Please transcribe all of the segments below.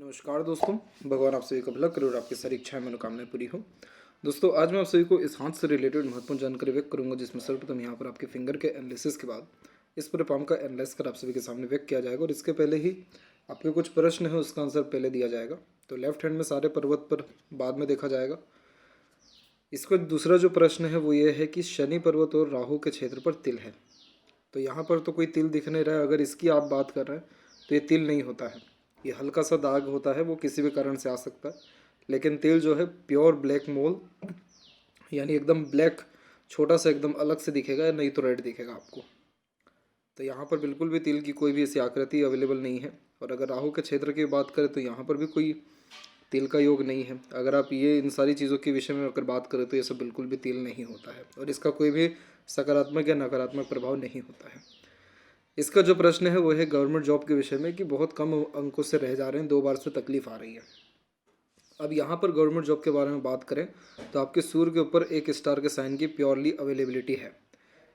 नमस्कार दोस्तों, भगवान आप सभी का भला करे और आपकी सारी इच्छाएं मनोकामनाएं पूरी हो। दोस्तों, आज मैं आप सभी को इस हाथ से रिलेटेड महत्वपूर्ण जानकारी व्यक्त करूंगा, जिसमें सर्वप्रथम यहाँ पर आपके फिंगर के एनालिसिस के बाद इस पूरे पाम का एनालाइज कर आप सभी के सामने व्यक्त किया जाएगा। और इसके पहले ही आपके कुछ प्रश्न है, उसका आंसर पहले दिया जाएगा। तो लेफ्ट हैंड में सारे पर्वत पर बाद में देखा जाएगा। इसका दूसरा जो प्रश्न है वो ये है कि शनि पर्वत और राहु के क्षेत्र पर तिल है। तो यहाँ पर तो कोई तिल दिख नहीं रहा है। अगर इसकी आप बात कर रहे हैं तो ये तिल नहीं होता है, ये हल्का सा दाग होता है, वो किसी भी कारण से आ सकता है। लेकिन तिल जो है प्योर ब्लैक मोल, यानी एकदम ब्लैक, छोटा सा एकदम अलग से दिखेगा, नहीं तो रेड दिखेगा आपको। तो यहाँ पर बिल्कुल भी तिल की कोई भी ऐसी आकृति अवेलेबल नहीं है। और अगर राहु के क्षेत्र की बात करें तो यहाँ पर भी कोई तिल का योग नहीं है। अगर आप ये इन सारी चीज़ों के विषय में अगर बात करें तो ये सब बिल्कुल भी तिल नहीं होता है और इसका कोई भी सकारात्मक या नकारात्मक प्रभाव नहीं होता है। इसका जो प्रश्न है वो है गवर्नमेंट जॉब के विषय में कि बहुत कम अंकों से रह जा रहे हैं, 2 बार से तकलीफ आ रही है। अब यहाँ पर गवर्नमेंट जॉब के बारे में बात करें तो आपके सूर्य के ऊपर एक स्टार के साइन की प्योरली अवेलेबिलिटी है।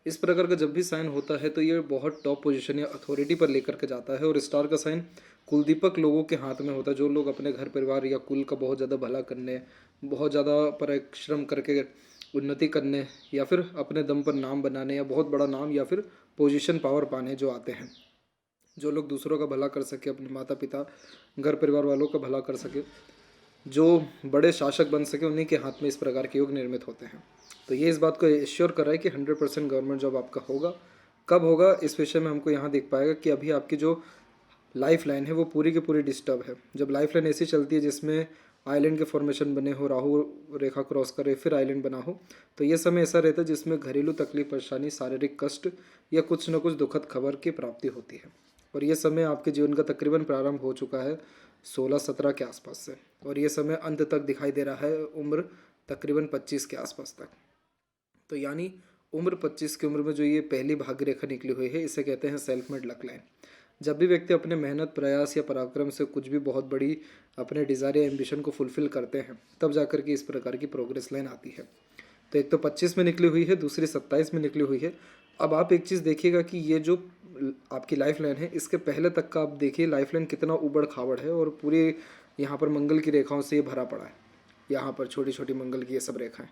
इस प्रकार का जब भी साइन होता है तो ये बहुत टॉप पोजीशन या अथॉरिटी पर लेकर के जाता है। और स्टार का साइन कुलदीपक लोगों के हाथ में होता है, जो लोग अपने घर परिवार या कुल का बहुत ज़्यादा भला करने, बहुत ज़्यादा परिश्रम करके उन्नति करने या फिर अपने दम पर नाम बनाने या बहुत बड़ा नाम या फिर पोजीशन पावर पाने जो आते हैं, जो लोग दूसरों का भला कर सके, अपने माता पिता घर परिवार वालों का भला कर सके, जो बड़े शासक बन सके, उन्हीं के हाथ में इस प्रकार के योग निर्मित होते हैं। तो ये इस बात को एश्योर कर रहा है कि 100% गवर्नमेंट जॉब आपका होगा। कब होगा इस विषय में हमको यहाँ देख पाएगा कि अभी आपकी जो लाइफ लाइन है वो पूरी की पूरी डिस्टर्ब है। जब लाइफ लाइन ऐसी चलती है जिसमें आइलैंड के फॉर्मेशन बने हो, राहु रेखा क्रॉस करे फिर आइलैंड बना हो, तो ये समय ऐसा रहता है जिसमें घरेलू तकलीफ, परेशानी, शारीरिक कष्ट या कुछ न कुछ दुखद खबर की प्राप्ति होती है। और ये समय आपके जीवन का तकरीबन प्रारंभ हो चुका है 16-17 के आसपास से, और ये समय अंत तक दिखाई दे रहा है उम्र तकरीबन 25 के आसपास तक। तो यानी उम्र 25 की उम्र में जो ये पहली भाग्य रेखा निकली हुई है, इसे कहते हैं सेल्फ मेड लक लाइन। जब भी व्यक्ति अपने मेहनत, प्रयास या पराक्रम से कुछ भी बहुत बड़ी अपने डिज़ायर या एम्बिशन को फुलफिल करते हैं, तब जाकर के इस प्रकार की प्रोग्रेस लाइन आती है। तो एक तो 25 में निकली हुई है, दूसरी 27 में निकली हुई है। अब आप एक चीज़ देखिएगा कि ये जो आपकी लाइफ लाइन है, इसके पहले तक का आप देखिए लाइफ लाइन कितना उबड़ खाबड़ है और पूरे यहाँ पर मंगल की रेखाओं से ये भरा पड़ा है। यहाँ पर छोटी छोटी मंगल की ये सब रेखाएं,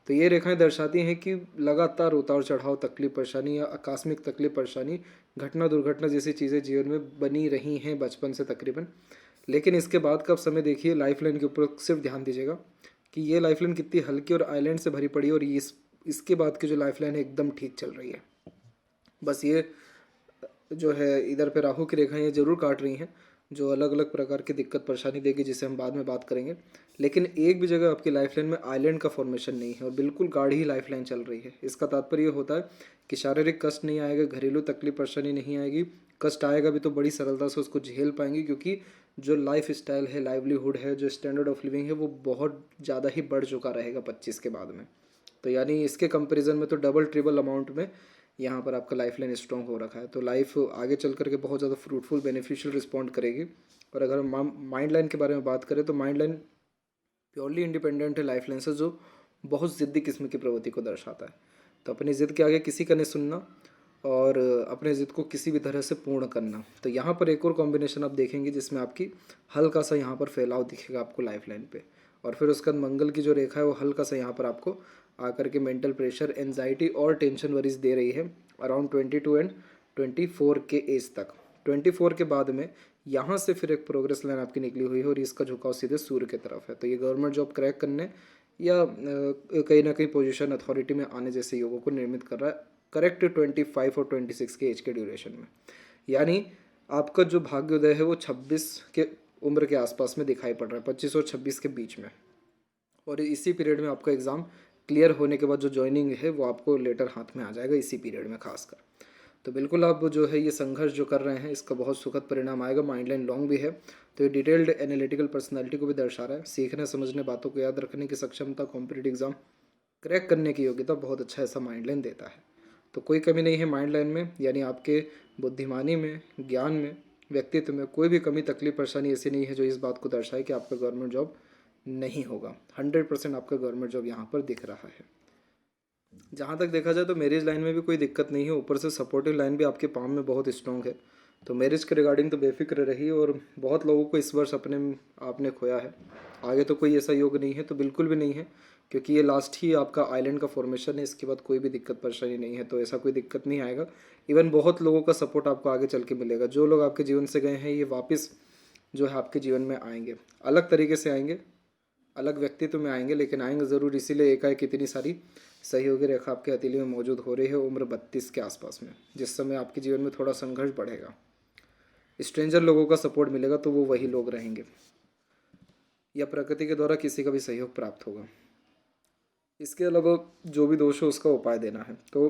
तो ये रेखाएं दर्शाती हैं कि लगातार उतार चढ़ाव, तकलीफ, परेशानी या आकस्मिक तकलीफ, परेशानी, घटना, दुर्घटना जैसी चीज़ें जीवन में बनी रही हैं बचपन से तकरीबन। लेकिन इसके बाद का आप समय देखिए, लाइफ लाइन के ऊपर सिर्फ ध्यान दीजिएगा कि ये लाइफ लाइन कितनी हल्की और आइलैंड से भरी पड़ी है, और ये इसके बाद की जो लाइफ लाइन है एकदम ठीक चल रही है। बस ये जो है इधर पे राहु की रेखाएं ये जरूर काट रही हैं, जो अलग अलग प्रकार की दिक्कत परेशानी देगी, जिसे हम बाद में बात करेंगे। लेकिन एक भी जगह आपकी लाइफ लाइन में आइलैंड का फॉर्मेशन नहीं है और बिल्कुल गाढ़ी ही लाइफ लाइन चल रही है। इसका तात्पर्य ये होता है कि शारीरिक कष्ट नहीं आएगा, घरेलू तकलीफ परेशानी नहीं आएगी। कष्ट आएगा भी तो बड़ी सरलता से उसको झेल पाएंगे, क्योंकि जो लाइफ स्टाइल है, लाइवलीहुड है, जो स्टैंडर्ड ऑफ लिविंग है, वो बहुत ज़्यादा ही बढ़ चुका रहेगा 25 के बाद में। तो यानी इसके कंपेरिजन में तो डबल ट्रिपल अमाउंट में यहाँ पर आपका लाइफ लाइन स्ट्रॉन्ग हो रखा है। तो लाइफ आगे चल करके बहुत ज़्यादा फ्रूटफुल, बेनिफिशियल रिस्पॉन्ड करेगी। और अगर हम माइंड लाइन के बारे में बात करें तो माइंड लाइन प्योरली इंडिपेंडेंट है लाइफ लाइन से, जो बहुत ज़िद्दी किस्म की प्रवृत्ति को दर्शाता है। तो अपनी ज़िद के आगे किसी का नहीं सुनना और अपने ज़िद को किसी भी तरह से पूर्ण करना। तो यहाँ पर एक और कॉम्बिनेशन आप देखेंगे जिसमें आपकी हल्का सा यहाँ पर फैलाव दिखेगा आपको लाइफ लाइन पे, और फिर उसका मंगल की जो रेखा है वो हल्का सा यहाँ पर आपको आकर के मेंटल प्रेशर, एंजाइटी और टेंशन वरीज दे रही है अराउंड 22 एंड 24 के एज तक। 24 के बाद में यहाँ से फिर एक प्रोग्रेस लाइन आपकी निकली हुई है और इसका झुकाव सीधे सूर्य की तरफ है। तो ये गवर्नमेंट जॉब क्रैक करने या कहीं ना कहीं पोजीशन, अथॉरिटी में आने जैसे योगों को निर्मित कर रहा है करेक्ट 25 और 26 के एज के ड्यूरेशन में। यानी आपका जो भाग्योदय है वो 26 के उम्र के आसपास में दिखाई पड़ रहा है, 25 और 26 के बीच में। और इसी पीरियड में आपका एग्ज़ाम क्लियर होने के बाद जो ज्वाइनिंग है वो आपको लेटर हाथ में आ जाएगा इसी पीरियड में खासकर। तो बिल्कुल आप जो है ये संघर्ष जो कर रहे हैं इसका बहुत सुखद परिणाम आएगा। माइंड लाइन लॉन्ग भी है तो ये डिटेल्ड एनालिटिकल पर्सनालिटी को भी दर्शा रहा है। सीखने, समझने, बातों को याद रखने की सक्षमता, कॉम्पिटिटिव एग्जाम क्रैक करने की योग्यता बहुत अच्छा ऐसा माइंड लाइन देता है। तो कोई कमी नहीं है माइंड लाइन में, यानी आपके बुद्धिमानी में, ज्ञान में, व्यक्तित्व में कोई भी कमी, तकलीफ, परेशानी ऐसी नहीं है जो इस बात को दर्शाए कि आपका गवर्नमेंट जॉब नहीं होगा। 100% आपका गवर्नमेंट जॉब यहाँ पर दिख रहा है। जहाँ तक देखा जाए तो मैरिज लाइन में भी कोई दिक्कत नहीं है। ऊपर से सपोर्टिव लाइन भी आपके पाम में बहुत स्ट्रॉन्ग है। तो मैरिज के रिगार्डिंग तो बेफिक्र रहिए, और बहुत लोगों को इस वर्ष अपने आपने खोया है। आगे तो कोई ऐसा योग नहीं है, तो बिल्कुल भी नहीं है, क्योंकि ये लास्ट ही आपका आइलैंड का फॉर्मेशन है। इसके बाद कोई भी दिक्कत परेशानी नहीं है, तो ऐसा कोई दिक्कत नहीं आएगा। इवन बहुत लोगों का सपोर्ट आपको आगे चल के मिलेगा। जो लोग आपके जीवन से गए हैं ये वापस जो है आपके जीवन में आएंगे, अलग तरीके से आएंगे, अलग व्यक्तित्व में आएंगे, लेकिन आएंगे ज़रूर। इसीलिए एकाएक इतनी सारी सहयोगी रेखा आपके हथेली में मौजूद हो रही है उम्र 32 के आसपास में, जिस समय आपके जीवन में थोड़ा संघर्ष बढ़ेगा, स्ट्रेंजर लोगों का सपोर्ट मिलेगा, तो वो वही लोग रहेंगे, या प्रकृति के द्वारा किसी का भी सहयोग प्राप्त होगा। इसके अलावा जो भी दोष हो उसका उपाय देना है। तो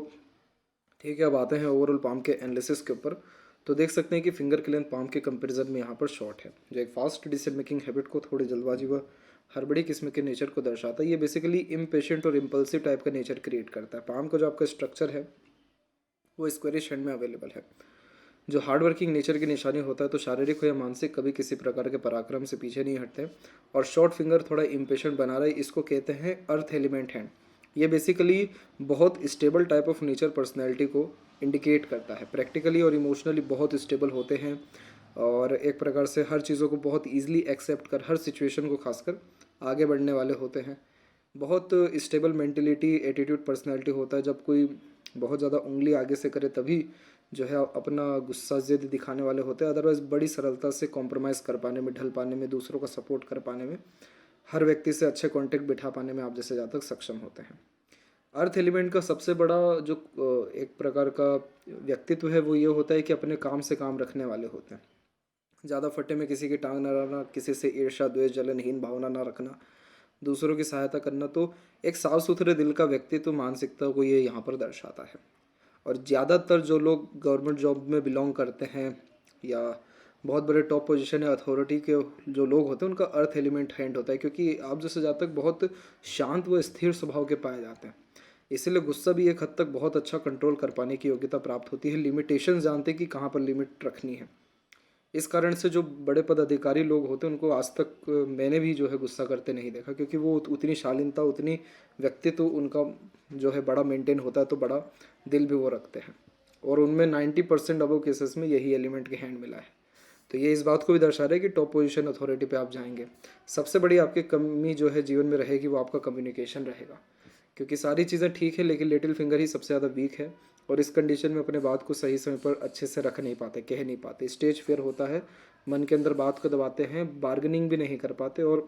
ठीक है, अब आते हैं ओवरऑल पाम के एनालिसिस के ऊपर। तो देख सकते हैं कि फिंगर की लेंथ पाम के कंपैरिजन में यहाँ पर शॉर्ट है, जो एक फास्ट डिसीजन मेकिंग हैबिट को, थोड़ी जल्दबाजी व हड़बड़ी किस्म के नेचर को दर्शाता है। ये बेसिकली इम्पेशेंट और इम्पल्सिव टाइप का नेचर क्रिएट करता है। पाम का जो आपका स्ट्रक्चर है वो स्क्वेरिश हैंड में अवेलेबल है, जो हार्ड वर्किंग नेचर की निशानी होता है। तो शारीरिक हो या मानसिक, कभी किसी प्रकार के पराक्रम से पीछे नहीं हटते। और शॉर्ट फिंगर थोड़ा इम्पेशेंट बना रहा है, इसको कहते हैं अर्थ एलिमेंट हैंड। ये बेसिकली बहुत stable type of nature personality को इंडिकेट करता है। प्रैक्टिकली और इमोशनली बहुत स्टेबल होते हैं, और एक प्रकार से हर चीज़ों को बहुत ईजिली एक्सेप्ट कर, हर सिचुएशन को खासकर आगे बढ़ने वाले होते हैं। बहुत स्टेबल मेंटेलिटी, एटीट्यूड, पर्सनैलिटी होता है। जब कोई बहुत ज़्यादा उंगली आगे से करे तभी जो है अपना गुस्सा ज़िद दिखाने वाले होते हैं। अदरवाइज़ बड़ी सरलता से कॉम्प्रोमाइज़ कर पाने में, ढल पाने में, दूसरों का सपोर्ट कर पाने में, हर व्यक्ति से अच्छे कॉन्टेक्ट बिठा पाने में आप जैसे ज़्यादा सक्षम होते हैं। अर्थ एलिमेंट का सबसे बड़ा जो एक प्रकार का व्यक्तित्व है वो ये होता है कि अपने काम से काम रखने वाले होते हैं। ज़्यादा फटे में किसी की टांग न रहना, किसी से ईर्ष्या, द्वेष, जलनहीन भावना ना रखना, दूसरों की सहायता करना। तो एक साफ सुथरे दिल का व्यक्तित्व, मानसिकता को ये यहाँ पर दर्शाता है। और ज़्यादातर जो लोग गवर्नमेंट जॉब में बिलोंग करते हैं या बहुत बड़े टॉप पोजीशन या अथॉरिटी के जो लोग होते हैं, उनका अर्थ एलिमेंट हैंड होता है, क्योंकि आप जैसे जातक बहुत शांत व स्थिर स्वभाव के पाए जाते हैं। इसीलिए गुस्सा भी एक हद तक बहुत अच्छा कंट्रोल कर पाने की योग्यता प्राप्त होती है। लिमिटेशन जानते हैं कि कहाँ पर लिमिट रखनी है। इस कारण से जो बड़े पदाधिकारी लोग होते हैं उनको आज तक मैंने भी जो है गुस्सा करते नहीं देखा, क्योंकि वो उतनी शालीनता, उतनी व्यक्तित्व उनका जो है बड़ा मेंटेन होता है, तो बड़ा दिल भी वो रखते हैं। और उनमें 90% अबव केसेस में यही एलिमेंट के हैंड मिला है। तो ये इस बात को भी दर्शा रहा है कि टॉप पोजीशन अथॉरिटी पे आप जाएंगे, सबसे बड़ी आपकी कमी जो है जीवन में रहेगी वो आपका कम्युनिकेशन रहेगा। क्योंकि सारी चीज़ें ठीक है, लेकिन लिटिल फिंगर ही सबसे ज़्यादा वीक है, और इस कंडीशन में अपने बात को सही समय पर अच्छे से रख नहीं पाते, कह नहीं पाते, स्टेज फेयर होता है, मन के अंदर बात को दबाते हैं, बार्गेनिंग भी नहीं कर पाते। और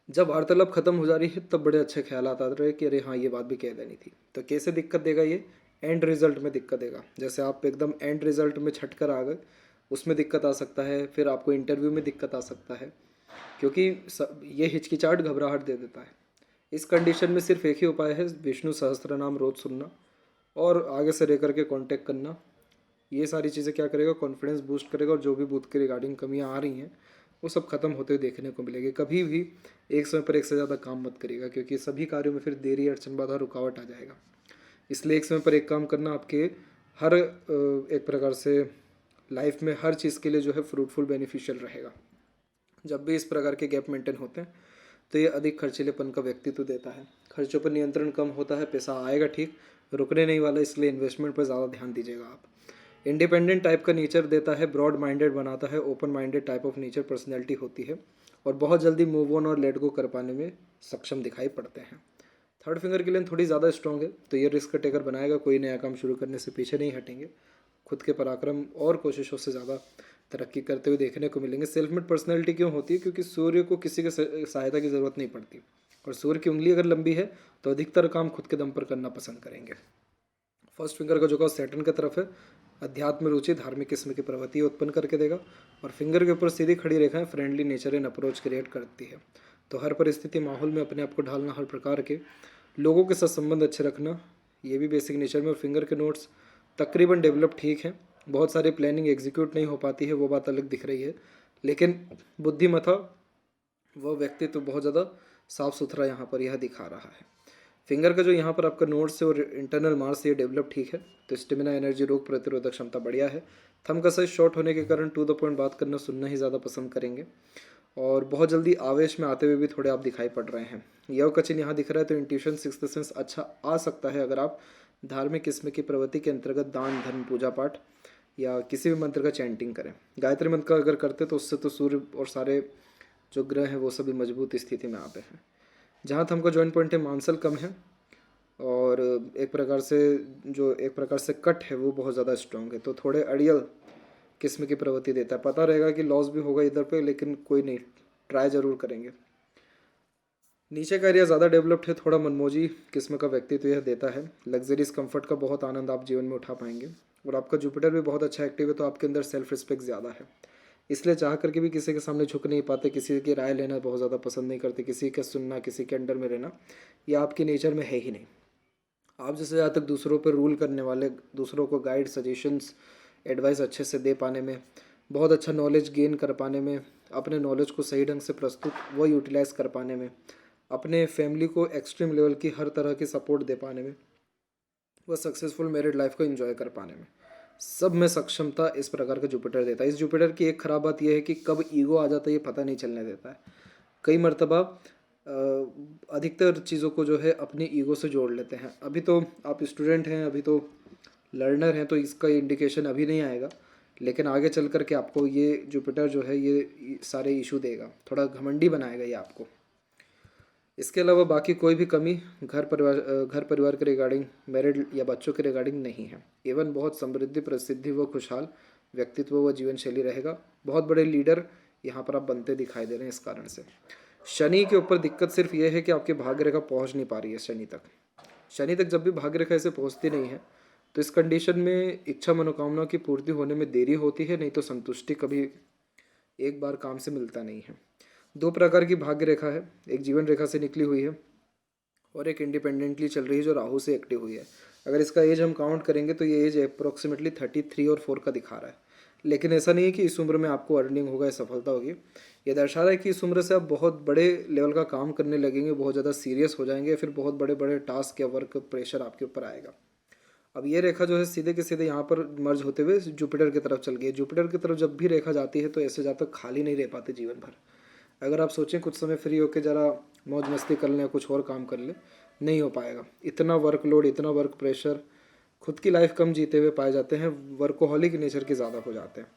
जब वार्तालाप खत्म हो जा रही है तब बड़े अच्छे ख्याल आते रहे कि अरे हाँ ये बात भी कह देनी थी। तो कैसे दिक्कत देगा ये? एंड रिजल्ट में दिक्कत देगा। जैसे आप एकदम एंड रिजल्ट में छट कर आ गए, उसमें दिक्कत आ सकता है। फिर आपको इंटरव्यू में दिक्कत आ सकता है, क्योंकि ये हिचकिचाहट, घबराहट दे देता है। इस कंडीशन में सिर्फ एक ही उपाय है, विष्णु सहस्त्र नाम रोज सुनना और आगे से रह करके कांटेक्ट करना। ये सारी चीज़ें क्या करेगा? कॉन्फिडेंस बूस्ट करेगा, और जो भी बूथ के रिगार्डिंग कमियां आ रही हैं वो सब खत्म होते हुए देखने को मिलेगी। कभी भी एक समय पर एक से ज़्यादा काम मत करिएगा, क्योंकि सभी कार्यों में फिर देरी, अड़चन, बाधा, रुकावट आ जाएगा। इसलिए एक समय पर एक काम करना आपके हर एक प्रकार से लाइफ में हर चीज़ के लिए जो है फ्रूटफुल, बेनिफिशियल रहेगा। जब भी इस प्रकार के गैप मेंटेन होते हैं तो ये अधिक खर्चीलेपन का व्यक्तित्व देता है। खर्चों पर नियंत्रण कम होता है, पैसा आएगा ठीक, रुकने नहीं वाला, इसलिए इन्वेस्टमेंट पर ज़्यादा ध्यान दीजिएगा आप। इंडिपेंडेंट टाइप का नेचर देता है, ब्रॉड माइंडेड बनाता है, open minded type of nature personality होती है, और बहुत जल्दी मूव ऑन और लेट गो कर पाने में सक्षम दिखाई पड़ते हैं। थर्ड फिंगर की लेंथ थोड़ी ज़्यादा स्ट्रॉन्ग है, तो ये रिस्क टेकर बनाएगा। कोई नया काम शुरू करने से पीछे नहीं हटेंगे, खुद के पराक्रम और कोशिशों से ज़्यादा तरक्की करते हुए देखने को मिलेंगे। सेल्फ मेड पर्सनैलिटी क्यों होती है? क्योंकि सूर्य को किसी के सहायता की ज़रूरत नहीं पड़ती, और सूर्य की उंगली अगर लंबी है तो अधिकतर काम खुद के दम पर करना पसंद करेंगे। फर्स्ट फिंगर का झुकाव सैटर्न की तरफ है, अध्यात्म रुचि, धार्मिक किस्म की प्रवृत्ति उत्पन्न करके देगा। और फिंगर के ऊपर सीधी खड़ी रेखाएं friendly nature and approach create करती है। तो हर परिस्थिति, माहौल में अपने आप को ढालना, हर प्रकार के लोगों के साथ संबंध अच्छे रखना, ये भी बेसिक नेचर में। और फिंगर के नोट्स तकरीबन डेवलप ठीक है, बहुत सारी प्लानिंग एग्जीक्यूट नहीं हो पाती है, वो बात अलग दिख रही है, लेकिन बुद्धिमत्ता वह व्यक्तित्व बहुत ज़्यादा साफ सुथरा यहाँ पर यह दिखा रहा है। फिंगर का जो यहाँ पर आपका नोट्स है और इंटरनल मार्क्स ये डेवलप ठीक है। तो स्टेमिना, एनर्जी, रोग प्रतिरोधक क्षमता बढ़िया है। थंब का साइज शॉर्ट होने के कारण टू द पॉइंट बात करना, सुनना ही ज़्यादा पसंद करेंगे, और बहुत जल्दी आवेश में आते हुए भी थोड़े आप दिखाई पड़ रहे हैं। यव का चिन्ह यहाँ दिख रहा है, तो इंट्यूशन, सिक्स्थ सेंस अच्छा आ सकता है अगर आप धार्मिक किस्म की प्रवृत्ति के अंतर्गत दान, धर्म, पूजा पाठ या किसी भी मंत्र का चैंटिंग करें। गायत्री मंत्र का अगर करते तो उससे तो सूर्य और सारे जो ग्रह हैं वो सभी मजबूत स्थिति में आते हैं। जहाँ तक हमको जॉइंट पॉइंट है, मांसल कम है और एक प्रकार से कट है वो बहुत ज़्यादा स्ट्रांग है, तो थोड़े अड़ियल किस्म की प्रवृत्ति देता है। पता रहेगा कि लॉस भी होगा इधर पे, लेकिन कोई नहीं, ट्राई ज़रूर करेंगे। नीचे का एरिया ज़्यादा डेवलप्ड है, थोड़ा मनमोजी किस्म का व्यक्तित्व यह देता है। लग्जरीज कंफर्ट का बहुत आनंद आप जीवन में उठा पाएंगे। और आपका जुपिटर भी बहुत अच्छा एक्टिव है, तो आपके अंदर सेल्फ रिस्पेक्ट ज़्यादा है, इसलिए चाह करके भी किसी के सामने झुक नहीं पाते, किसी की राय लेना बहुत ज़्यादा पसंद नहीं करते, किसी का सुनना, किसी के अंडर में रहना, यह आपके नेचर में है ही नहीं। आप जैसे ज़्यादा तक दूसरों पर रूल करने वाले, दूसरों को गाइड, सजेशंस, एडवाइस अच्छे से दे पाने में, बहुत अच्छा नॉलेज गेन कर पाने में, अपने नॉलेज को सही ढंग से प्रस्तुत व यूटिलाइज कर पाने में, अपने फैमिली को एक्सट्रीम लेवल की हर तरह की सपोर्ट दे पाने में, वह सक्सेसफुल मैरिड लाइफ को एंजॉय कर पाने में, सब में सक्षमता इस प्रकार का जुपिटर देता है। इस जुपिटर की एक ख़राब बात यह है कि कब ईगो आ जाता है ये पता नहीं चलने देता है। कई मर्तबा अधिकतर चीज़ों को जो है अपनी ईगो से जोड़ लेते हैं। अभी तो आप स्टूडेंट हैं, अभी तो लर्नर हैं, तो इसका इंडिकेशन अभी नहीं आएगा, लेकिन आगे चल कर के आपको ये जुपिटर जो है ये सारे इशू देगा, थोड़ा घमंडी बनाएगा ये आपको। इसके अलावा बाकी कोई भी कमी घर परिवार के रिगार्डिंग, मैरिड या बच्चों के रिगार्डिंग नहीं है। एवं बहुत समृद्धि, प्रसिद्धि व खुशहाल व्यक्तित्व व जीवन शैली रहेगा। बहुत बड़े लीडर यहाँ पर आप बनते दिखाई दे रहे हैं इस कारण से। शनि के ऊपर दिक्कत सिर्फ ये है कि आपकी भाग्य रेखा पहुँच नहीं पा रही है शनि तक। शनि तक जब भी भाग्य रेखा ऐसे पहुँचती नहीं है तो इस कंडीशन में इच्छा मनोकामना की पूर्ति होने में देरी होती है, नहीं तो संतुष्टि कभी एक बार काम से मिलता नहीं है। दो प्रकार की भाग्य रेखा है, एक जीवन रेखा से निकली हुई है और एक इंडिपेंडेंटली चल रही है जो राहु से एक्टिव हुई है। अगर इसका एज हम काउंट करेंगे तो ये एज अप्रोक्सीमेटली 33 और 4 का दिखा रहा है। लेकिन ऐसा नहीं है कि इस उम्र में आपको अर्निंग होगा या सफलता होगी, ये दर्शा रहा है कि इस उम्र से आप बहुत बड़े लेवल का काम करने लगेंगे, बहुत ज़्यादा सीरियस हो जाएंगे, फिर बहुत बड़े बड़े टास्क या वर्क प्रेशर आपके ऊपर आएगा। अब ये रेखा जो है सीधे के सीधे यहाँ पर मर्ज होते हुए जुपिटर की तरफ चल गई है। जुपिटर की तरफ जब भी रेखा जाती है तो ऐसे ज़्यादा खाली नहीं रह पाते जीवन भर। अगर आप सोचें कुछ समय फ्री होकर ज़रा मौज मस्ती कर लें, कुछ और काम कर लें, नहीं हो पाएगा। इतना वर्कलोड, इतना वर्क प्रेशर, खुद की लाइफ कम जीते हुए पाए जाते हैं, वर्कोहॉलिक नेचर के ज़्यादा हो जाते हैं।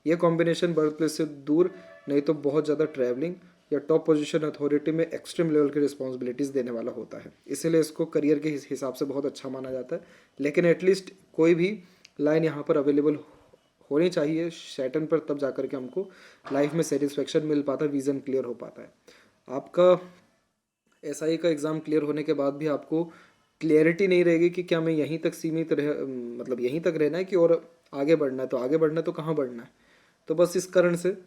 ये कॉम्बिनेशन बर्थ प्लेस से दूर, नहीं तो बहुत ज़्यादा ट्रैवलिंग या टॉप पोजीशन अथॉरिटी में एक्सट्रीम लेवल की रिस्पॉन्सिबिलिटीज़ देने वाला होता है, इसीलिए इसको करियर के हिसाब से बहुत अच्छा माना जाता है। लेकिन एटलीस्ट कोई भी लाइन यहाँ पर अवेलेबल होनी चाहिए सैटर्न पर, तब जाकर के हमको लाइफ में सेटिस्फेक्शन मिल पाता है, विज़न क्लियर हो पाता है। आपका एसआई का एग्ज़ाम क्लियर होने के बाद भी आपको क्लियरिटी नहीं रहेगी कि क्या मैं यहीं तक सीमित मतलब यहीं तक रहना है कि और आगे बढ़ना है, तो आगे बढ़ना है तो कहाँ बढ़ना है। तो बस इस कारण से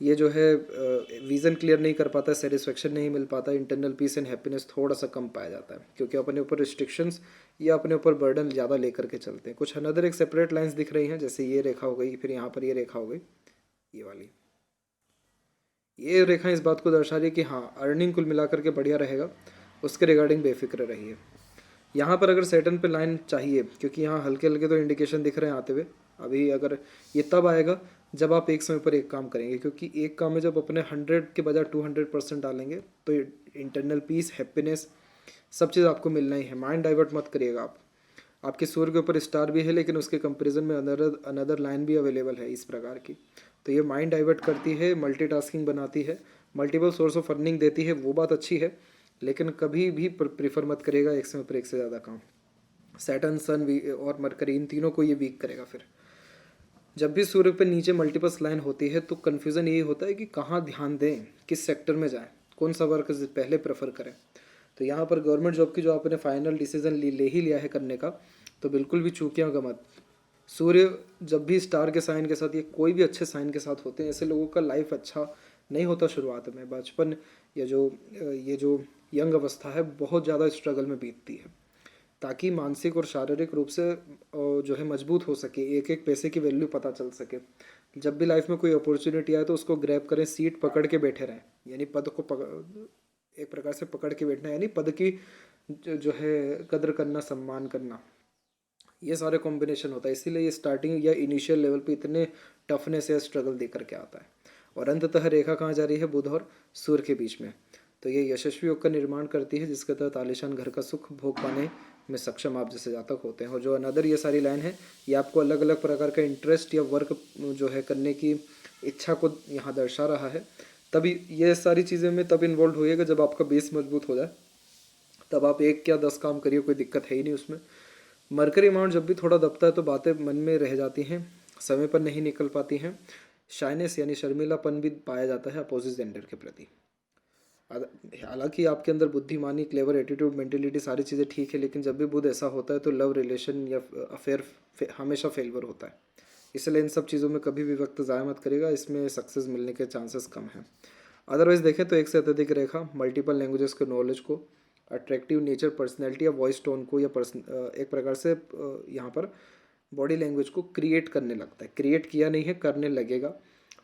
ये जो है विज़न क्लियर नहीं कर पाता, सेटिस्फेक्शन नहीं मिल पाता, इंटरनल पीस एंड हैप्पीनेस थोड़ा सा कम पाया जाता है, क्योंकि अपने ऊपर रिस्ट्रिक्शंस या अपने ऊपर बर्डन ज़्यादा लेकर के चलते हैं। कुछ अनदर एक सेपरेट लाइंस दिख रही हैं, जैसे ये रेखा हो गई, फिर यहाँ पर ये रेखा हो गई, ये वाली ये रेखा इस बात को दर्शा रही है कि हाँ अर्निंग कुल मिलाकर के बढ़िया रहेगा, उसके रिगार्डिंग बेफिक्र रहिए। यहाँ पर अगर सैटर्न पे लाइन चाहिए, क्योंकि यहाँ हल्के हल्के तो इंडिकेशन दिख रहे हैं आते हुए, अभी अगर ये तब आएगा जब आप एक समय पर एक काम करेंगे, क्योंकि एक काम में जब अपने 100 के बजाय 200% डालेंगे तो इंटरनल पीस, हैप्पीनेस, सब चीज़ आपको मिलना ही है। माइंड डाइवर्ट मत करिएगा आप। आपके सूर्य के ऊपर स्टार भी है, लेकिन उसके कंपैरिजन में अनदर लाइन भी अवेलेबल है इस प्रकार की, तो ये माइंड डाइवर्ट करती है, मल्टीटास्किंग बनाती है, मल्टीपल सोर्स ऑफ अर्निंग देती है, वो बात अच्छी है, लेकिन कभी भी प्रीफर मत करेगा एक समय पर एक से ज़्यादा काम। सैटर्न, सन और मरकरी, इन तीनों को ये वीक करेगा। फिर जब भी सूर्य पे नीचे मल्टीपल्स लाइन होती है तो कन्फ्यूज़न यही होता है कि कहाँ ध्यान दें, किस सेक्टर में जाएं, कौन सा वर्क पहले प्रेफर करें। तो यहाँ पर गवर्नमेंट जॉब की जो आपने फाइनल डिसीजन ले ही लिया है करने का, तो बिल्कुल भी चूकिएगा मत। सूर्य जब भी स्टार के साइन के साथ या कोई भी अच्छे साइन के साथ होते हैं, ऐसे लोगों का लाइफ अच्छा नहीं होता शुरुआत में। बचपन या ये जो यंग अवस्था है बहुत ज़्यादा स्ट्रगल में बीतती है, ताकि मानसिक और शारीरिक रूप से जो है मजबूत हो सके, एक एक पैसे की वैल्यू पता चल सके। जब भी लाइफ में कोई अपॉर्चुनिटी आए तो उसको ग्रैब करें, सीट पकड़ के बैठे रहें, यानी पद को एक प्रकार से पकड़ के बैठना, यानी पद की जो है कद्र करना, सम्मान करना, ये सारे कॉम्बिनेशन होता है। इसीलिए ये स्टार्टिंग या इनिशियल लेवल पे इतने टफनेस या स्ट्रगल दे करके आता है। और अंततः रेखा कहाँ जा रही है? बुध और सूर्य के बीच में। तो ये यशस्वी योग का निर्माण करती है, जिसके तहत आलीशान घर का सुख भोग पाने में सक्षम आप जैसे जातक होते हैं। और जो अनदर ये सारी लाइन है ये आपको अलग अलग प्रकार का इंटरेस्ट या वर्क जो है करने की इच्छा को यहाँ दर्शा रहा है। तभी ये सारी चीज़ें में तब इन्वॉल्व होइएगा जब आपका बेस मजबूत हो जाए, तब आप 1 या 10 काम करिए, कोई दिक्कत है ही नहीं उसमें। मरकरी अमाउंट जब भी थोड़ा दबता है तो बातें मन में रह जाती हैं, समय पर नहीं निकल पाती हैं, शाइनेस यानी शर्मीलापन भी पाया जाता है अपोजिट जेंडर के प्रति। हालांकि आपके अंदर बुद्धिमानी, क्लेवर एटीट्यूड, मेंटेलिटी सारी चीज़ें ठीक है, लेकिन जब भी बुध ऐसा होता है तो लव रिलेशन या अफेयर हमेशा फेलवर होता है। इसलिए इन सब चीज़ों में कभी भी वक्त ज़ाया मत करेगा, इसमें सक्सेस मिलने के चांसेस कम हैं। अदरवाइज देखें तो एक से अत्यधिक रेखा मल्टीपल लैंग्वेजेस के नॉलेज को, अट्रैक्टिव नेचर, पर्सनैलिटी या वॉइस टोन को, या एक प्रकार से यहाँ पर बॉडी लैंग्वेज को क्रिएट करने लगता है। क्रिएट किया नहीं है, करने लगेगा।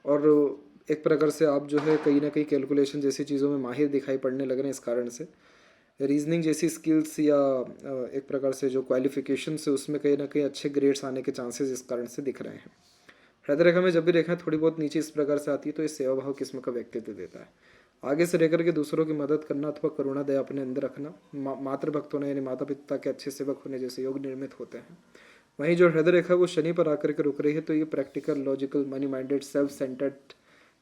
और एक प्रकार से आप जो है कहीं ना कहीं कैलकुलेशन जैसी चीज़ों में माहिर दिखाई पड़ने लग रहे हैं। इस कारण से रीजनिंग जैसी स्किल्स या एक प्रकार से जो क्वालिफिकेशन है उसमें कहीं ना कहीं अच्छे ग्रेड्स आने के चांसेस इस कारण से दिख रहे हैं। हृदय रेखा में जब भी रेखाएं थोड़ी बहुत नीचे इस प्रकार से आती है तो ये सेवा भाव किस्म का व्यक्तित्व देता है। आगे से रहकर के दूसरों की मदद करना अथवा करुणा दया अपने अंदर रखना, मातृभक्त होना यानी माता पिता के अच्छे सेवक होने जैसे योग निर्मित होते हैं। वहीं जो हृदय रेखा वो शनि पर आकर के रुक रही है तो ये practical, logical, money minded, self centred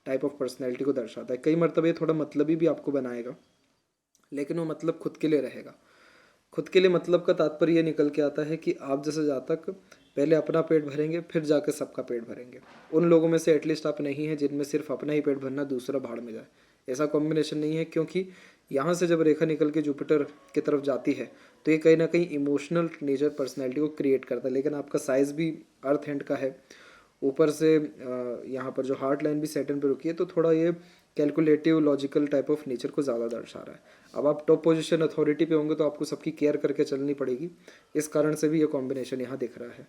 type of personality को दर्शाता है। कई मरतबे ये थोड़ा मतलबी भी आपको बनाएगा, लेकिन वो मतलब खुद के लिए रहेगा। खुद के लिए मतलब का तात्पर्य ये निकल के आता है कि आप जैसे जातक पहले अपना पेट भरेंगे, फिर जाकर सबका पेट भरेंगे। उन लोगों में से एटलीस्ट आप नहीं हैं जिनमें सिर्फ अपना ही पेट भरना, दूसरा भाड़ में जाए, ऐसा कॉम्बिनेशन नहीं है। क्योंकि यहाँ से जब रेखा निकल के जुपिटर की तरफ जाती है तो ये कहीं ना कहीं इमोशनल नेचर पर्सनैलिटी को क्रिएट करता है। लेकिन आपका साइज़ भी अर्थ हैंड का है, ऊपर से यहाँ पर जो हार्ट लाइन भी सेटन पे रुकी है तो थोड़ा ये calculative, logical type of nature को ज़्यादा दर्शा रहा है। अब आप टॉप पोजीशन अथॉरिटी पे होंगे तो आपको सबकी केयर करके चलनी पड़ेगी, इस कारण से भी ये कॉम्बिनेशन यहाँ दिख रहा है।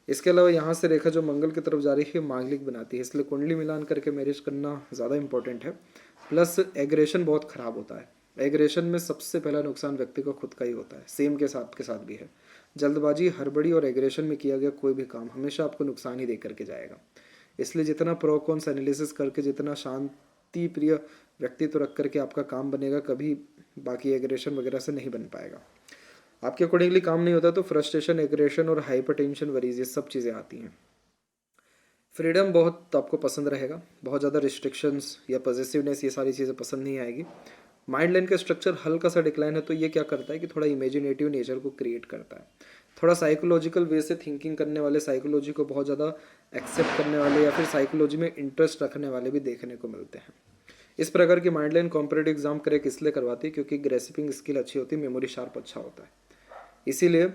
इसके अलावा यहाँ से रेखा जो मंगल की तरफ जा रही है मांगलिक बनाती है, इसलिए कुंडली मिलान करके मैरिज करना ज़्यादा इंपॉर्टेंट है। प्लस एग्रेशन बहुत ख़राब होता है। एग्रेशन में सबसे पहला नुकसान व्यक्ति को खुद का ही होता है, सेम के साथ भी है। जल्दबाजी, हड़बड़ी और एग्रेशन में किया गया कोई भी काम हमेशा आपको नुकसान ही दे करके जाएगा। इसलिए जितना प्रो कॉन्स एनालिसिस करके, जितना शांति प्रिय व्यक्तित्व रख करके आपका काम बनेगा, कभी बाकी एग्रेशन वगैरह से नहीं बन पाएगा। आपके अकॉर्डिंगली काम नहीं होता तो फ्रस्ट्रेशन, एग्रेशन और हाइपर टेंशन, वरीज, ये सब चीज़ें आती हैं। फ्रीडम बहुत आपको पसंद रहेगा, बहुत ज़्यादा रिस्ट्रिक्शंस या पॉजिटिवनेस ये सारी चीज़ें पसंद नहीं आएगी। माइंड लाइन का स्ट्रक्चर हल्का सा डिक्लाइन है तो ये क्या करता है कि थोड़ा इमेजिनेटिव नेचर को क्रिएट करता है। थोड़ा साइकोलॉजिकल वे से थिंकिंग करने वाले, साइकोलॉजी को बहुत ज़्यादा एक्सेप्ट करने वाले या फिर साइकोलॉजी में इंटरेस्ट रखने वाले भी देखने को मिलते हैं। इस प्रकार की mind line competitive exam crack इसलिए करवाती है क्योंकि ग्रेसिपिंग स्किल अच्छी होती है, मेमोरी शार्प अच्छा होता है। इसीलिए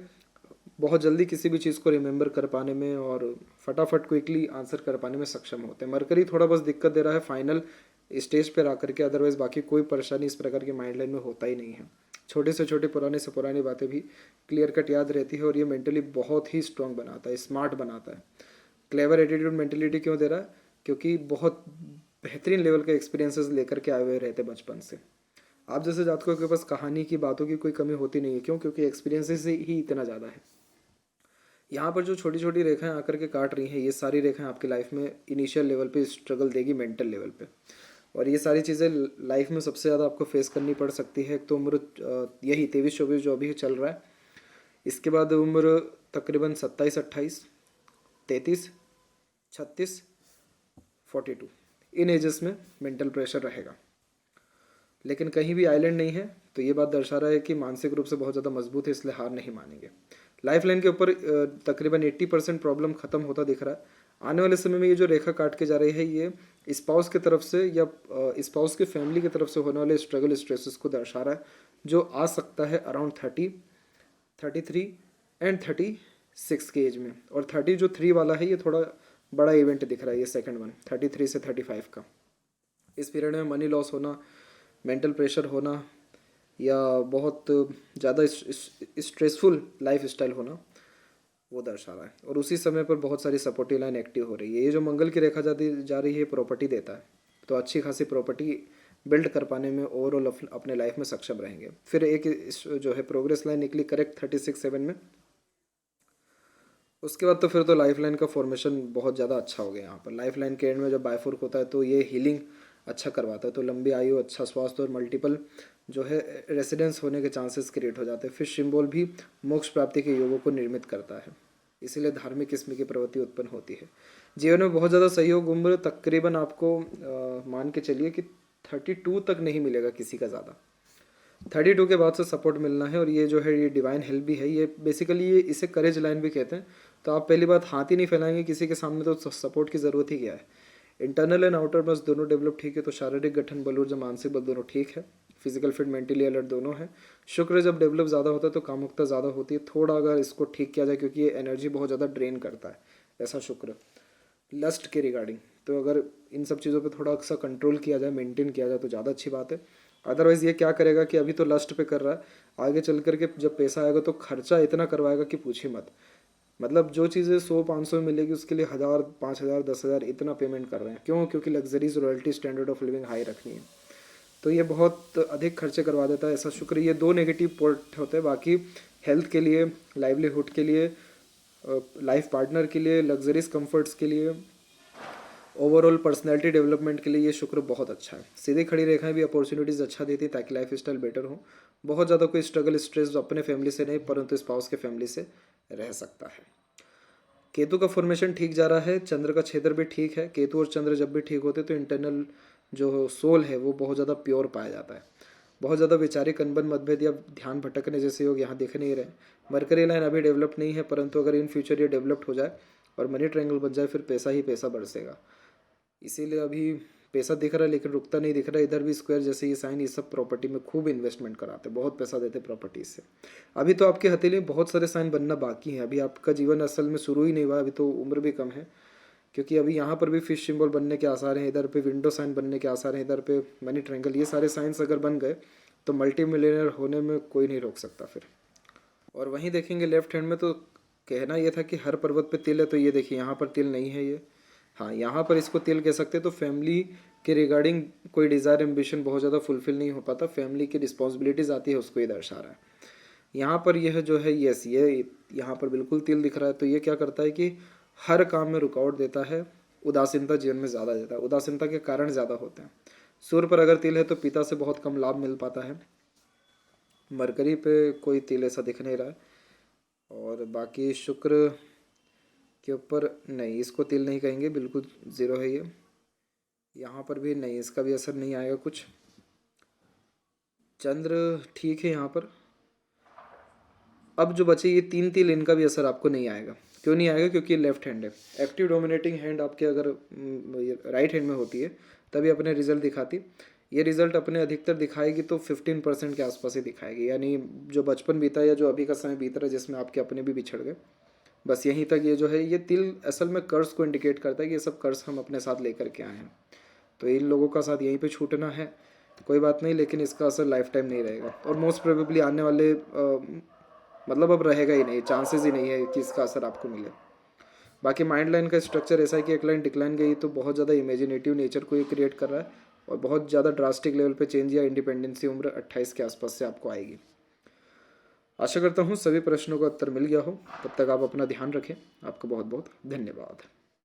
बहुत जल्दी किसी भी चीज़ को रिमेंबर कर पाने में और फटाफट क्विकली आंसर कर पाने में सक्षम होते हैं। मरकरी थोड़ा बस दिक्कत दे रहा है फाइनल स्टेज पर आकर के, अदरवाइज बाकी कोई परेशानी इस प्रकार की माइंड लाइन में होता ही नहीं है। छोटे से छोटे, पुराने से पुरानी बातें भी क्लियर कट याद रहती है और ये मेंटली बहुत ही स्ट्रांग बनाता है, स्मार्ट बनाता है। क्लेवर एटीट्यूड, मेंटलिटी क्यों दे रहा है? क्योंकि बहुत बेहतरीन लेवल के एक्सपीरियंसेस लेकर के आए हुए रहते बचपन से। आप जैसे जातकों के पास कहानी की, बातों की कोई कमी होती नहीं है। क्यों? क्योंकि एक्सपीरियंसेस ही इतना ज़्यादा है। यहाँ पर जो छोटी छोटी रेखाएं आकर के काट रही हैं, ये सारी रेखाएं आपकी लाइफ में इनिशियल लेवल पे स्ट्रगल देगी, मेंटल लेवल पे। और ये सारी चीज़ें लाइफ में सबसे ज़्यादा आपको फेस करनी पड़ सकती है। एक तो उम्र यही 23-24 जो अभी चल रहा है, इसके बाद उम्र तकरीबन 27-28, 33, 36, 42, इन एजेस में मेंटल प्रेशर रहेगा। लेकिन कहीं भी आइलैंड नहीं है तो ये बात दर्शा रहा है कि मानसिक रूप से बहुत ज़्यादा मजबूत है, इसलिए हार नहीं मानेंगे। लाइफ लाइन के ऊपर तकरीबन 80% प्रॉब्लम खत्म होता दिख रहा है। आने वाले समय में ये जो रेखा काट के जा रही है ये स्पाउस की तरफ से या स्पाउस की फैमिली की तरफ से होने वाले स्ट्रगल, स्ट्रेसेस को दर्शा रहा है, जो आ सकता है अराउंड 30, 33 एंड 36 के एज में। और 30 जो 3 वाला है ये थोड़ा बड़ा इवेंट दिख रहा है, ये सेकंड वन 33 से 35 का। इस पीरियड में मनी लॉस होना, मेंटल प्रेशर होना या बहुत ज़्यादा स्ट्रेसफुल लाइफ स्टाइल होना वो दर्शा रहा है। और उसी समय पर बहुत सारी सपोर्टिव लाइन एक्टिव हो रही है। ये जो मंगल की रेखा जा रही है प्रॉपर्टी देता है, तो अच्छी खासी प्रॉपर्टी बिल्ड कर पाने में ओवरऑल अपने लाइफ में सक्षम रहेंगे। फिर एक जो है प्रोग्रेस लाइन निकली करेक्ट 36-7 में। उसके बाद तो फिर तो लाइफ लाइन का फॉर्मेशन बहुत ज़्यादा अच्छा हो गया। यहाँ पर लाइफ लाइन के एंड में जब बायफोर्क होता है तो ये हीलिंग अच्छा करवाता है, तो लंबी आयु, अच्छा स्वास्थ्य और मल्टीपल जो है रेसिडेंस होने के चांसेस क्रिएट हो जाते हैं। फिश सिंबल भी मोक्ष प्राप्ति के योगों को निर्मित करता है, इसीलिए धार्मिक किस्म की प्रवृत्ति उत्पन्न होती है। जीवन में बहुत ज़्यादा सहयोग उम्र तकरीबन आपको मान के चलिए कि 32 तक नहीं मिलेगा किसी का ज़्यादा। 32 के बाद से सपोर्ट मिलना है। और ये जो है ये डिवाइन हेल्प भी है, ये बेसिकली ये इसे करेज लाइन भी कहते हैं। तो आप पहली बात हाथ ही नहीं फैलाएंगे किसी के सामने तो सपोर्ट की ज़रूरत ही क्या है। इंटरनल एंड आउटर बस दोनों डेवलप ठीक है तो शारीरिक गठन बल ऊर्जा मानसिक बल दोनों ठीक है। फिजिकल फिट मेंटली अलर्ट दोनों है। शुक्र जब डेवलप ज़्यादा होता है तो कामुकता ज़्यादा होती है। थोड़ा अगर इसको ठीक किया जाए क्योंकि ये एनर्जी बहुत ज़्यादा ड्रेन करता है ऐसा शुक्र लस्ट के रिगार्डिंग। तो अगर इन सब चीज़ों पे थोड़ा सा कंट्रोल किया जाए, मेंटेन किया जाए तो ज़्यादा अच्छी बात है। अदरवाइज़ ये क्या करेगा कि अभी तो लस्ट पे कर रहा है, आगे चल करके जब पैसा आएगा तो खर्चा इतना करवाएगा कि पूछिए मत। मतलब जो चीज़ें 100-500 में मिलेगी उसके लिए 1000, 5000, 10,000 इतना पेमेंट कर रहे हैं। क्यों? क्योंकि luxuries royalty standard of living high रखनी है। तो ये बहुत अधिक खर्चे करवा देता है ऐसा शुक्र। ये दो नेगेटिव पॉइंट होते हैं। बाकी हेल्थ के लिए, लाइवलीहुड के लिए, लाइफ पार्टनर के लिए, लग्जरीज कंफर्ट्स के लिए, ओवरऑल पर्सनैलिटी डेवलपमेंट के लिए ये शुक्र बहुत अच्छा है। सीधी खड़ी रेखाएं भी अपॉर्चुनिटीज़ अच्छा देती है ताकि लाइफ स्टाइल बेटर हो। बहुत ज़्यादा कोई स्ट्रगल स्ट्रेस अपने फैमिली से नहीं परंतु स्पाउस के फैमिली से रह सकता है। केतु का फॉर्मेशन ठीक जा रहा है, चंद्र का क्षेत्र भी ठीक है। केतु और चंद्र जब भी ठीक होते तो इंटरनल जो सोल है वो बहुत ज़्यादा प्योर पाया जाता है। बहुत ज़्यादा वैचारिक अनबन मतभेद या ध्यान भटकने जैसे योग यहाँ दिख नहीं रहे। मरकरी लाइन अभी डेवलप नहीं है परंतु अगर इन फ्यूचर ये डेवलप्ड हो जाए और मनी ट्रायंगल बन जाए फिर पैसा ही पैसा बरसेगा। इसीलिए अभी पैसा दिख रहा है लेकिन रुकता नहीं दिख रहा है। इधर भी स्क्वायर जैसे ये साइन, ये सब प्रॉपर्टी में खूब इन्वेस्टमेंट कराते हैं, बहुत पैसा देते प्रॉपर्टीज से। अभी तो आपके हथेली में बहुत सारे साइन बनना बाकी हैं। अभी आपका जीवन असल में शुरू ही नहीं हुआ, अभी तो उम्र भी कम है। क्योंकि अभी यहाँ पर भी फिश सिंबल बनने के आसार हैं, इधर पे विंडो साइन बनने के आसार हैं, इधर पे मनी ट्रायंगल, ये सारे साइंस अगर बन गए तो मल्टी मिलियनर होने में कोई नहीं रोक सकता फिर। और वहीं देखेंगे लेफ्ट हैंड में तो कहना ये था कि हर पर्वत पे तिल है, तो ये देखिए यहाँ पर तिल नहीं है ये। हाँ, यहाँ पर इसको तिल कह सकते हैं। तो फैमिली के रिगार्डिंग कोई डिज़ायर एम्बिशन बहुत ज़्यादा फुलफिल नहीं हो पाता, फैमिली की रिस्पॉन्सिबिलिटीज़ आती है उसको ये दर्शा रहा है। यहाँ पर यह जो है यस, ये यहाँ पर बिल्कुल तिल दिख रहा है। तो ये क्या करता है कि हर काम में रुकावट देता है, उदासीनता जीवन में ज़्यादा देता है, उदासीनता के कारण ज़्यादा होते हैं। सूर्य पर अगर तिल है तो पिता से बहुत कम लाभ मिल पाता है। मरकरी पे कोई तिल ऐसा दिख नहीं रहा है। और बाकी शुक्र के ऊपर नहीं, इसको तिल नहीं कहेंगे, बिल्कुल ज़ीरो है ये। यहाँ पर भी नहीं, इसका भी असर नहीं आएगा कुछ। चंद्र ठीक है यहाँ पर। अब जो बचे ये 3 तिल, इनका भी असर आपको नहीं आएगा। क्यों नहीं आएगा? क्योंकि ये लेफ्ट हैंड है। एक्टिव डोमिनेटिंग हैंड आपके अगर राइट हैंड में होती है तभी अपने रिजल्ट दिखाती। ये रिजल्ट अपने अधिकतर दिखाएगी तो 15% के आसपास ही दिखाएगी। यानी जो बचपन बीता या जो अभी का समय बीत रहा है जिसमें आपके अपने भी बिछड़ गए, बस यहीं तक ये जो है ये तिल असल में कर्ज को इंडिकेट करता है कि ये सब कर्ज हम अपने साथ लेकर के आए हैं। तो इन लोगों का साथ यहीं पे छूटना है तो कोई बात नहीं, लेकिन इसका असर लाइफ टाइम नहीं रहेगा। और मोस्ट प्रोबेबली आने वाले मतलब अब रहेगा ही नहीं, चांसेस ही नहीं है कि इसका असर आपको मिले। बाकी माइंड लाइन का स्ट्रक्चर ऐसा है कि एक लाइन डिक्लाइन गई तो बहुत ज़्यादा इमेजिनेटिव नेचर को ये क्रिएट कर रहा है और बहुत ज़्यादा ड्रास्टिक लेवल पे चेंज या इंडिपेंडेंसी उम्र 28 के आसपास से आपको आएगी। आशा करता हूँ सभी प्रश्नों का उत्तर मिल गया हो। तब तक आप अपना ध्यान रखें। आपका बहुत बहुत धन्यवाद।